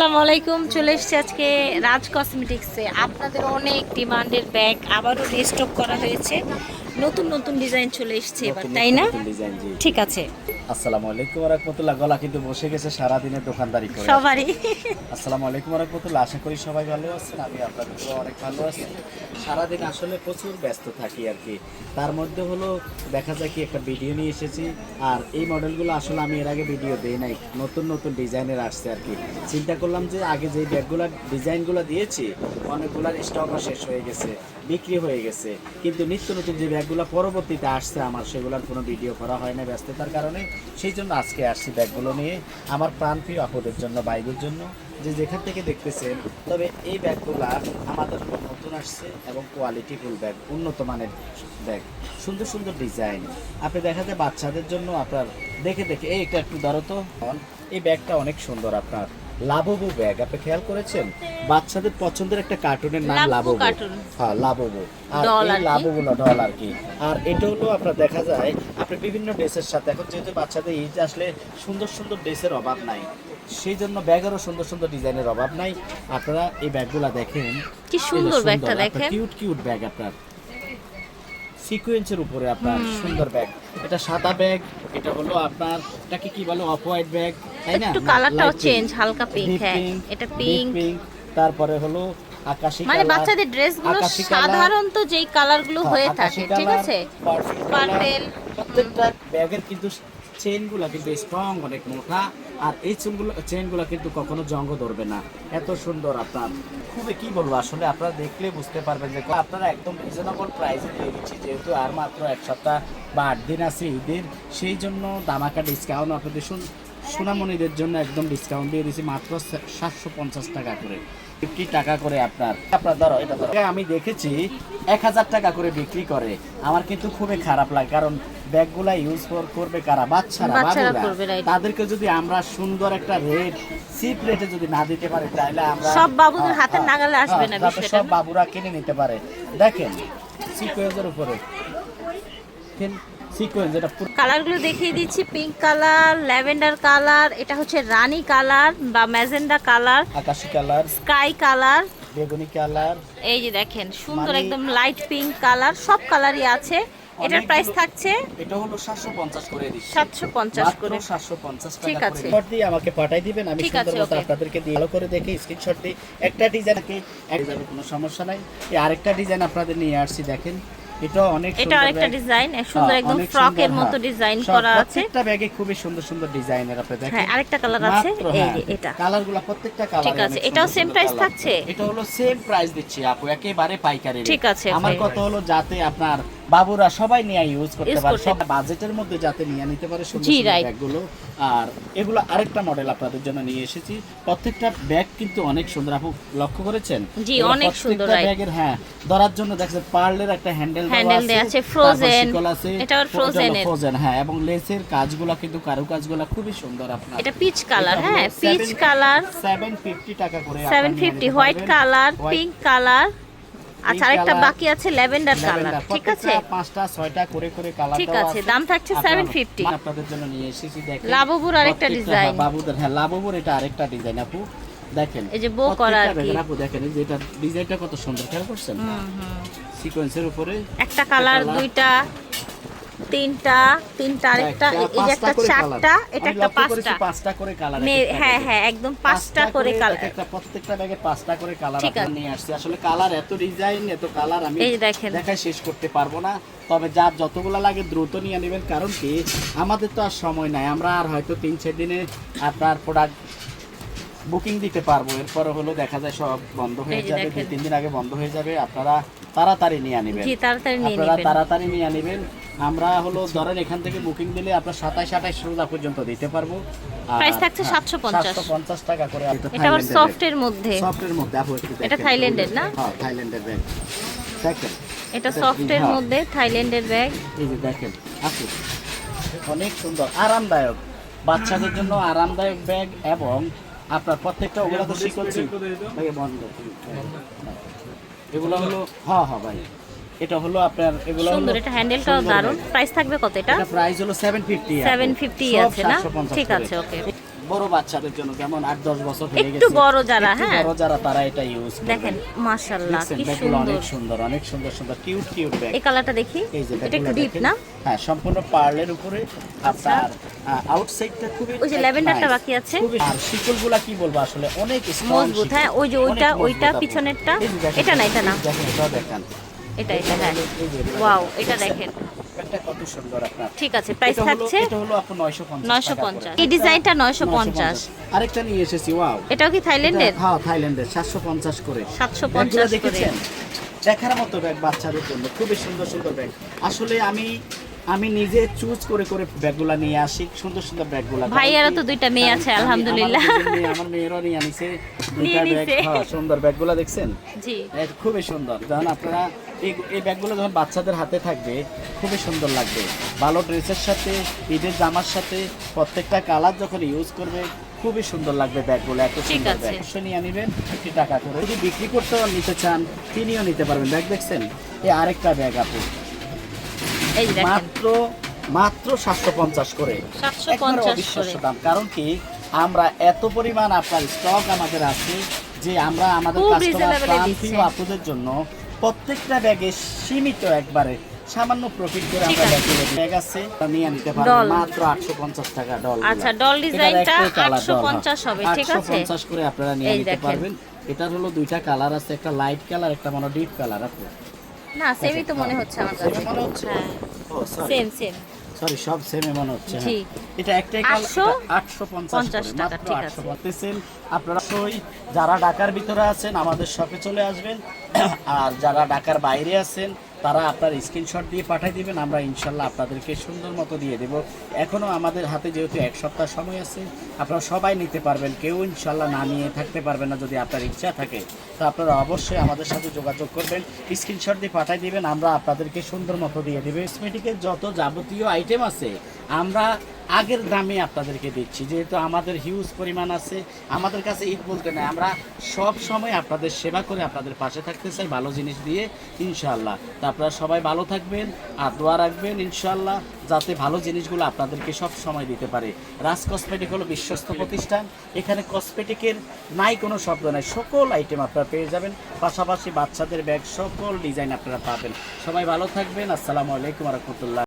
আসসালামু আলাইকুম। চলে এসেছি আজকে রাজ কসমেটিক্সে। আপনাদের অনেক ডিমান্ডের ব্যাগ আবারও রিস্টক করা হয়েছে। নতুন নতুন ডিজাইন চলে এসেছে এবার, তাই না? ঠিক আছে। আসসালামু আলাইকুম ওয়া রাহমাতুল্লাহ। গলা কিন্তু বসে গেছে সারা দিনের দোকানদারি করে। সবারই আসসালামু আলাইকুম ওয়া রাহমাতুল্লাহ। আশা করি সবাই ভালো আছেন, আমি আপনাদেরও অনেক ভালো আছি। সারাদিন আসলে প্রচুর ব্যস্ত থাকি আর কি। তার মধ্যে হলো দেখা যায় কি একটা ভিডিও নিয়ে এসেছি, আর এই মডেলগুলো আসলে আমি এর আগে ভিডিও দেই নাই, নতুন নতুন ডিজাইনের আসছে আর কি। চিন্তা করলাম যে আগে যে ব্যাগগুলোর ডিজাইনগুলো দিয়েছি অনেকগুলোর স্টকও শেষ হয়ে গেছে, বিক্রি হয়ে গেছে, কিন্তু নিত্য নতুন যে ব্যাগগুলো পরবর্তীতে আসছে আমার সেগুলোর কোনো ভিডিও করা হয় না ব্যস্ততার কারণে। সেই জন্য আজকে আসছি ব্যাগগুলো নিয়ে আমার প্রাণপ্রিয় আপুদের জন্য, বাইরের জন্য, যে যেখান থেকে দেখতেছেন। তবে এই ব্যাগগুলা আমাদের নতুন আসছে এবং কোয়ালিটিফুল ব্যাগ, উন্নত মানের ব্যাগ, সুন্দর সুন্দর ডিজাইন। আপনি দেখা যায় বাচ্চাদের জন্য আপনার দেখে দেখে এইটা একটু ধরো তো, এই ব্যাগটা অনেক সুন্দর। আপনার লাববু ব্যাগ, আপনি খেয়াল করেছেন? বাচ্চাদের পছন্দের একটা কার্টুনের নাম লাববু। হ্যাঁ, লাববু। আর এই লাববু না ডল আর কি। আর এটা হলো আপনার দেখা যায় আপনি বিভিন্ন ড্রেসের সাথে, এখন যেহেতু বাচ্চাদের ঈদ আসলে সুন্দর সুন্দর ড্রেসের অভাব নাই, সেই জন্য ব্যাগেরও সুন্দর সুন্দর ডিজাইনের অভাব নাই। আপনারা এই ব্যাগগুলা দেখেন কি সুন্দর ব্যাগটা, দেখেন কিউট কিউট ব্যাগ, আপনার সিকোয়েন্সের উপরে আপনার সুন্দর ব্যাগ। এটা সাদা ব্যাগ, এটা হলো আপনার এটাকে কি বলে, অফ হোয়াইট ব্যাগ, তাই না? একটু কালারটাও চেঞ্জ, হালকা পিঙ্ক। হ্যাঁ, এটা পিঙ্ক। তারপরে হলো আকাশী কালার, মানে বাচ্চাদের ড্রেসগুলো সাধারণত যেই কালারগুলো হয়ে থাকে, ঠিক আছে, পার্পল। প্রত্যেকটা ব্যাগের কিন্তু চেইনগুলো কিন্তু স্ট্রং, অনেক মোটা, আর এই চেইনগুলো কিন্তু কখনো জং ধরবে না, এত সুন্দর। আপনার খুবই কি বলবো, আসলে আপনারা দেখলে বুঝতে পারবেন যে আপনারা একদম রিজনেবল প্রাইসে দিয়ে দিচ্ছি, যেহেতু আর মাত্র এক সপ্তাহ বা 8 দিন আছে ঈদের, সেই জন্য দামাকা ডিসকাউন্ট আপনাদের সোনামণিদের জন্য একদম ডিসকাউন্ট দিয়ে দিচ্ছি মাত্র 750 টাকা করে, 50 টাকা করে। আপনার ধরো এটা ধরো, আমি দেখেছি 1000 টাকা করে বিক্রি করে। আমার কিন্তু খুবই খারাপ লাগে, কারণ ব্যাগগুলা ইউজ করবে কারা? বাচ্চারা, বাবুরা। তাদেরকে যদি আমরা সুন্দর একটা রেট, চিপ রেটে যদি না দিতে পারি, তাহলে আমরা সব বাবুদের হাতের নাগালে আসবে না বিষয়টা। সব বাবুরা কিনে নিতে পারে। দেখেন সিকোয়েন্সের উপরে সিকোয়েন্স, এটা কালারগুলো দেখিয়ে দিচ্ছি। পিঙ্ক কালার, ল্যাভেন্ডার কালার, এটা হচ্ছে রানী কালার বা ম্যাজেন্ডা কালার, আকাশী কালার, স্কাই কালার, বেগুনি কালার। এই যে দেখেন সুন্দর একদম লাইট পিঙ্ক কালার, সব কালারই আছে। এটার প্রাইস থাকছে, এটা হলো 750 করে দিচ্ছি, 750 করে, 750 টাকা। ঠিক আছে, স্ক্রিনশট দিয়ে আমাকে পাঠিয়ে দিবেন, আমি সুন্দরভাবে আপনাদেরকে দিয়ে ভালো করে দেখে স্ক্রিনশট দিই। একটা ডিজাইনকে এক যাবে, কোনো সমস্যা নাই। এই আরেকটা ডিজাইন আপনাদের নিয়ে আসছি, দেখেন এটা অনেক সুন্দর। এটা আরেকটা ডিজাইন, সুন্দর একদম ফ্রকের মতো ডিজাইন করা আছে। প্রত্যেকটা ব্যাগে খুবই সুন্দর সুন্দর ডিজাইনের আপনি দেখেন। হ্যাঁ, আরেকটা কালার আছে, এই যে এটা কালারগুলো প্রত্যেকটা কালার ঠিক আছে। এটাও সেম প্রাইস থাকছে, এটা হলো সেম প্রাইস দিচ্ছি আপু, একেবারে পাইকারি রেট। ঠিক আছে। আমার কথা হলো যাতে আপনার বাবুরা সবাই নিয়ে ইউজ করতে পারে, সব বাজেটের মধ্যে যাতে নিয়ে নিতে পারে সুন্দর সুন্দর ব্যাগগুলো। আর এগুলো আরেকটা মডেল আপনাদের জন্য নিয়ে এসেছি। প্রত্যেকটা ব্যাগ কিন্তু অনেক সুন্দর, আপু লক্ষ্য করেছেন? জি, অনেক সুন্দর। ব্যাগের হ্যাঁ ধরার জন্য দেখছেন পার্লের একটা হ্যান্ডেল দেওয়া আছে, ফ্রোজেন, এটা ফ্রোজেন, হ্যাঁ, এবং লেসের কাজগুলো কিন্তু কারুকাজগুলো খুবই সুন্দর। আপনার এটা পিচ কালার, হ্যাঁ পিচ কালার, 750 টাকা করে, 750। হোয়াইট কালার, পিঙ্ক কালার, আচ্ছা আরেকটা বাকি আছে ল্যাভেন্ডার কালার, ঠিক আছে। 5টা 6টা করে কালার, ঠিক আছে, দাম থাকছে 750। আপনাদের জন্য নিয়ে এসেছি, দেখেন লাববুর আরেকটা ডিজাইন, বাবুদের, হ্যাঁ লাববুর এটা আরেকটা ডিজাইন আপু দেখেন, এই যে বো করা আর কি আপু দেখেন, এই যে এটা ডিজাইনটা কত সুন্দর, খেয়াল করছেন? সিকোয়েন্সের উপরে একটা কালার, দুইটা, তিনটা, আরেকটা, এই যে একটা 4টা, এটা একটা 5টা করে কালার। হ্যাঁ হ্যাঁ, একদম 5টা করে কালার, প্রত্যেকটা ব্যাগে 5টা করে কালার নিয়ে আসছি। আসলে কালার এত ডিজাইন, এত কালার আমি দেখাই শেষ করতে পারবো না। তবে যার যতগুলো লাগে দ্রুত নিয়ে নেবেন, কারণ কি আমাদের তো আর সময় নাই, আমরা আর হয়তো 3-4 দিনে আপনার প্রোডাক্ট বুকিং দিতে পারবো, এরপরে হলো দেখা যায় সব বন্ধ হয়ে যাবে, 2-3 দিন আগে বন্ধ হয়ে যাবে। আপনারা তাড়াতাড়ি নিয়ে নেবেন, তাড়াতাড়ি নিয়ে নেবেন। আমরা হলো ধরেন এখান থেকে বুকিং দিলে আপনার 27-28 রোজা পর্যন্ত দিতে পারবো। প্রাইস থাকছে 750 টাকা করে। এটা আবার সফটের মধ্যে, আপু একটু দেখেন, এটা থাইল্যান্ডের না? হ্যাঁ, থাইল্যান্ডের ব্যাগ দেখেন, এটা সফটের মধ্যে থাইল্যান্ডের ব্যাগ, এই যে দেখেন আপু অনেক সুন্দর, আরামদায়ক, বাচ্চাদের জন্য আরামদায়ক ব্যাগ। এবং আপনার প্রত্যেকটা ওগুলো তো শিখছি ভাই, বন্ধ এগুলো হলো, হ্যাঁ ভাই, এটা হলো আপনার এগুলো হলো সুন্দর, এটা হ্যান্ডেলটাও দারুন। প্রাইস থাকবে কত? এটা প্রাইস হলো 750 750 আছে না? ঠিক আছে, ওকে। বড় বাচ্চাদের জন্য, যেমন 8-10 বছর হয়ে গেছে, একটু বড় যারা, একটু হ্যাঁ, বড় যারা তারা এটা ইউজ করবে। দেখেন মাশাআল্লাহ দেখছেন, কি ব্যাগগুলো সুন্দর। অনেক সুন্দর, অনেক সুন্দর সুন্দর কিউট কিউট ব্যাগ। এই কালারটা দেখি, এই যে এটা একটু ব্যাগগুলো ডিপ দেখেন। না? হ্যাঁ, সম্পূর্ণ পার্লের উপরে আপনার আউটসাইডটা খুবই ওই যে ল্যাভেন্ডারটা বাকি আছে। আর শিকলগুলা কি বলবো আসলে অনেক strong মজবুত, শিকল। হ্যাঁ, ওই যে অনেক ওইটা মজবুত ওইটা আপু। পিছনেরটা, এই যে দেখেন, এটা না, এটা না, দেখেন, এটাও দেখেন। এটা হ্যাঁ, এই যে এটা ওয়াও, দেখেন। এটা দেখছেন? দেখেন। ব্যাগটা কত সুন্দর আপনার। ঠিক আছে, প্রাইস এটা হলো- থাকছে এটা হলো আপু 950 950। টাকা এই করে। ডিজাইনটা 950। আরেকটা নিয়ে এসেছি, ওয়াও। এটাও কি থাইল্যান্ডের? এটা- হ্যাঁ, থাইল্যান্ডের 750 করে। 750 ব্যাগগুলো করে। দেখেছেন? দেখার মতো ব্যাগ বাচ্চাদের জন্য, খুবই সুন্দর সুন্দর ব্যাগ। আসলে আমি নিজে চুজ করে করে ব্যাগগুলা নিয়ে আসি, সুন্দর সুন্দর ব্যাগগুলা। ভাইয়ারও তো দুইটা মেয়ে আছে, আলহামদুলিল্লাহ। আমার মেয়েরও নিয়ে আনিছে নিয়ে দুইটা ব্যাগ। নিছে। হ্যাঁ, সুন্দর ব্যাগগুলা দেখছেন? জি, খুবই সুন্দর। যখন আপনারা এই ব্যাগগুলো যখন বাচ্চাদের হাতে থাকবে খুবই সুন্দর লাগবে। ভালো ড্রেসের সাথে, ঈদের জামার সাথে প্রত্যেকটা কালার যখন ইউজ করবে খুবই সুন্দর লাগবে ব্যাগগুলো। এত ঠিক সুন্দর আছে। ব্যাগ অবশ্যই নিয়ে নিবেন 50 টাকা করে। যদি বিক্রি করতেও নিতে চান তিনিও নিতে পারবেন। ব্যাগ দেখছেন? এই আরেকটা ব্যাগ আপু এই দেখেন মাত্র 750 করে। 750 একবারে করে। অবিশ্বাস্য দাম। কারণ কি আমরা এত পরিমাণ আপনার স্টক আমাদের আছে যে আমরা আমাদের খুব কাস্টমার reasonable এ প্রান্তীয় দিচ্ছে। আপুদের জন্য প্রত্যেকটা ব্যাগে সীমিত একবারে সামান্য প্রফিট করে ঠিক আমরা আছে। ব্যাগ আছে নিয়ে নিতে ডল। পারবেন মাত্র 850 টাকা ডল। আচ্ছা, ডল ডিজাইনটা 850 হবে, ঠিক আছে? 850 করে আপনারা নিয়ে এই নিতে দেখেন। পারবেন। এটার হলো দুইটা কালার আছে, একটা লাইট কালার, একটা মনে ডিপ কালার। আপু না, সেমই তো মনে হচ্ছে আমার কাছে। Same মনে হচ্ছে? হ্যাঁ, ও সরি সেম সেম। সরি, সব সেমে মনে হচ্ছে। জি। হ্যাঁ। এটা একটাই 850 850 টাকা, মাত্র ঠিক আছে। 850। আপনারা অবশ্যই যারা ঢাকার ভিতরে আছেন আমাদের শপে চলে আসবেন, আর যারা ঢাকার বাইরে আছেন তারা আপনার স্ক্রিনশট দিয়ে পাঠিয়ে দিবেন, আমরা ইনশাল্লাহ আপনাদেরকে সুন্দর মতো দিয়ে দেব। এখনও আমাদের হাতে যেহেতু 1 সপ্তাহ সময় আছে, আপনারা সবাই নিতে পারবেন, কেউ ইনশাল্লাহ না নিয়ে থাকতে পারবেন না। যদি আপনার ইচ্ছা থাকে তো আপনারা অবশ্যই আমাদের সাথে যোগাযোগ করবেন, স্ক্রিনশট দিয়ে পাঠিয়ে দিবেন, আমরা আপনাদেরকে সুন্দর মতো দিয়ে দেবো। কসমেটিকের যত যাবতীয় আইটেম আছে আমরা আগের দামে আপনাদেরকে দিচ্ছি, যেহেতু আমাদের হিউজ পরিমাণ আছে। আমাদের কাছে ঈদ বলতে নাই, আমরা সব সময় আপনাদের সেবা করে আপনাদের পাশে থাকতে চাই ভালো জিনিস দিয়ে ইনশাআল্লাহ। তা আপনারা সবাই ভালো থাকবেন আর দোয়া রাখবেন ইনশাআল্লাহ যাতে ভালো জিনিসগুলো আপনাদেরকে সব সময় দিতে পারে। রাজ কসমেটিক হলো বিশ্বস্ত প্রতিষ্ঠান, এখানে কসমেটিকের নাই কোনো শব্দ নাই, সকল আইটেম আপনারা পেয়ে যাবেন, পাশাপাশি বাচ্চাদের ব্যাগ সকল ডিজাইন আপনারা পাবেন। সবাই ভালো থাকবেন। আসসালামু আলাইকুম ওয়া রাহমাতুল্লাহ।